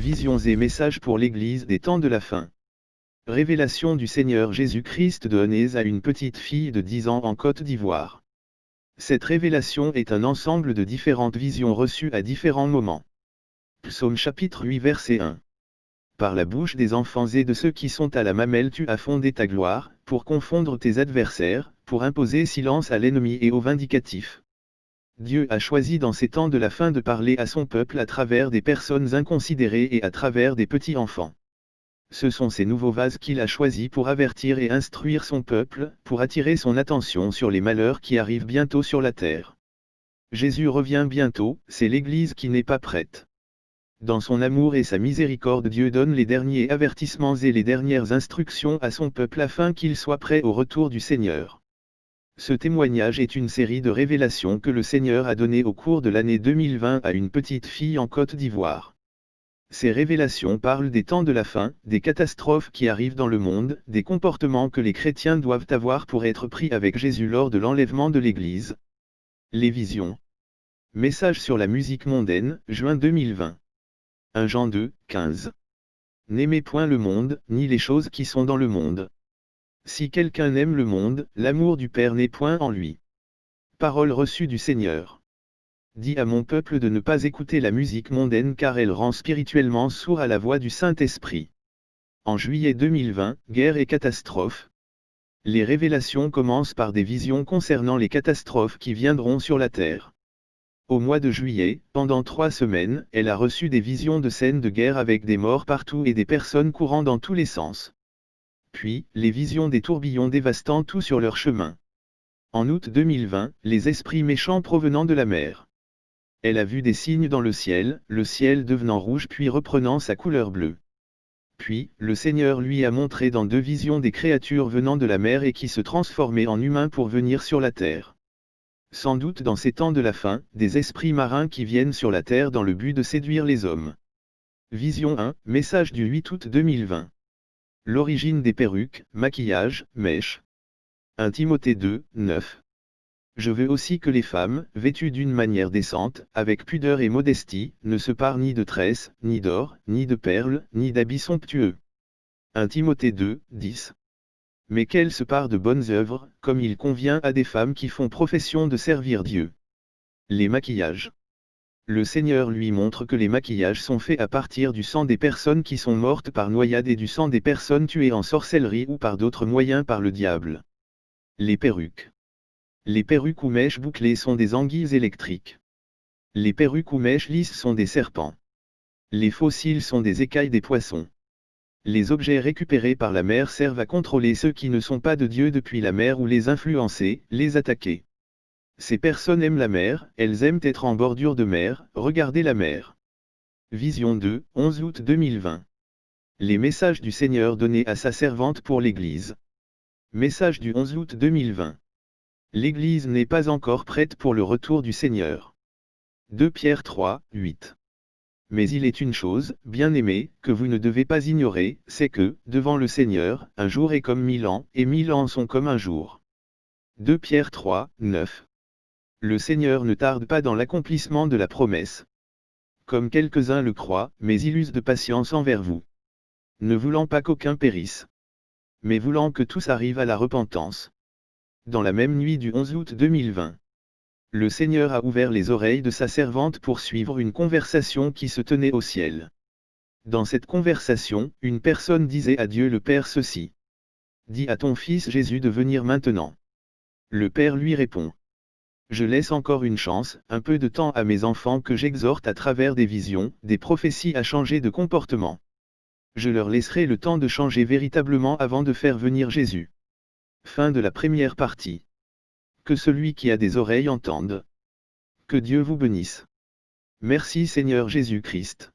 Visions et messages pour l'Église des temps de la fin. Révélation du Seigneur Jésus-Christ donnée à une petite fille de 10 ans en Côte d'Ivoire. Cette révélation est un ensemble de différentes visions reçues à différents moments. Psaume chapitre 8 verset 1. Par la bouche des enfants et de ceux qui sont à la mamelle tu as fondé ta gloire, pour confondre tes adversaires, pour imposer silence à l'ennemi et au vindicatif. Dieu a choisi dans ces temps de la fin de parler à son peuple à travers des personnes inconsidérées et à travers des petits enfants. Ce sont ces nouveaux vases qu'il a choisis pour avertir et instruire son peuple, pour attirer son attention sur les malheurs qui arrivent bientôt sur la terre. Jésus revient bientôt, c'est l'Église qui n'est pas prête. Dans son amour et sa miséricorde, Dieu donne les derniers avertissements et les dernières instructions à son peuple afin qu'il soit prêt au retour du Seigneur. Ce témoignage est une série de révélations que le Seigneur a données au cours de l'année 2020 à une petite fille en Côte d'Ivoire. Ces révélations parlent des temps de la fin, des catastrophes qui arrivent dans le monde, des comportements que les chrétiens doivent avoir pour être pris avec Jésus lors de l'enlèvement de l'Église. Les visions. Message sur la musique mondaine, juin 2020. 1 Jean 2, 15. N'aimez point le monde, ni les choses qui sont dans le monde. Si quelqu'un aime le monde, l'amour du Père n'est point en lui. Parole reçue du Seigneur. Dis à mon peuple de ne pas écouter la musique mondaine car elle rend spirituellement sourd à la voix du Saint-Esprit. En juillet 2020, guerre et catastrophes. Les révélations commencent par des visions concernant les catastrophes qui viendront sur la terre. Au mois de juillet, pendant 3 semaines, elle a reçu des visions de scènes de guerre avec des morts partout et des personnes courant dans tous les sens. Puis, les visions des tourbillons dévastant tout sur leur chemin. En août 2020, les esprits méchants provenant de la mer. Elle a vu des signes dans le ciel devenant rouge puis reprenant sa couleur bleue. Puis, le Seigneur lui a montré dans 2 visions des créatures venant de la mer et qui se transformaient en humains pour venir sur la terre. Sans doute dans ces temps de la fin, des esprits marins qui viennent sur la terre dans le but de séduire les hommes. Vision 1, message du 8 août 2020. L'origine des perruques, maquillage, mèches. 1 Timothée 2, 9. Je veux aussi que les femmes, vêtues d'une manière décente, avec pudeur et modestie, ne se parent ni de tresses, ni d'or, ni de perles, ni d'habits somptueux. 1 Timothée 2, 10. Mais qu'elles se parent de bonnes œuvres, comme il convient à des femmes qui font profession de servir Dieu. Les maquillages. Le Seigneur lui montre que les maquillages sont faits à partir du sang des personnes qui sont mortes par noyade et du sang des personnes tuées en sorcellerie ou par d'autres moyens par le diable. Les perruques. Les perruques ou mèches bouclées sont des anguilles électriques. Les perruques ou mèches lisses sont des serpents. Les fossiles sont des écailles des poissons. Les objets récupérés par la mer servent à contrôler ceux qui ne sont pas de Dieu depuis la mer ou les influencer, les attaquer. Ces personnes aiment la mer, elles aiment être en bordure de mer, regarder la mer. Vision 2, 11 août 2020. Les messages du Seigneur donnés à sa servante pour l'Église. Message du 11 août 2020. L'Église n'est pas encore prête pour le retour du Seigneur. 2 Pierre 3, 8. Mais il est une chose, bien-aimés, que vous ne devez pas ignorer, c'est que, devant le Seigneur, un jour est comme 1000 ans, et 1000 ans sont comme un jour. 2 Pierre 3, 9. Le Seigneur ne tarde pas dans l'accomplissement de la promesse. Comme quelques-uns le croient, mais il use de patience envers vous. Ne voulant pas qu'aucun périsse, mais voulant que tous arrivent à la repentance. Dans la même nuit du 11 août 2020, le Seigneur a ouvert les oreilles de sa servante pour suivre une conversation qui se tenait au ciel. Dans cette conversation, une personne disait à Dieu le Père ceci. Dis à ton fils Jésus de venir maintenant. Le Père lui répond. Je laisse encore une chance, un peu de temps à mes enfants que j'exhorte à travers des visions, des prophéties à changer de comportement. Je leur laisserai le temps de changer véritablement avant de faire venir Jésus. Fin de la première partie. Que celui qui a des oreilles entende. Que Dieu vous bénisse. Merci Seigneur Jésus-Christ.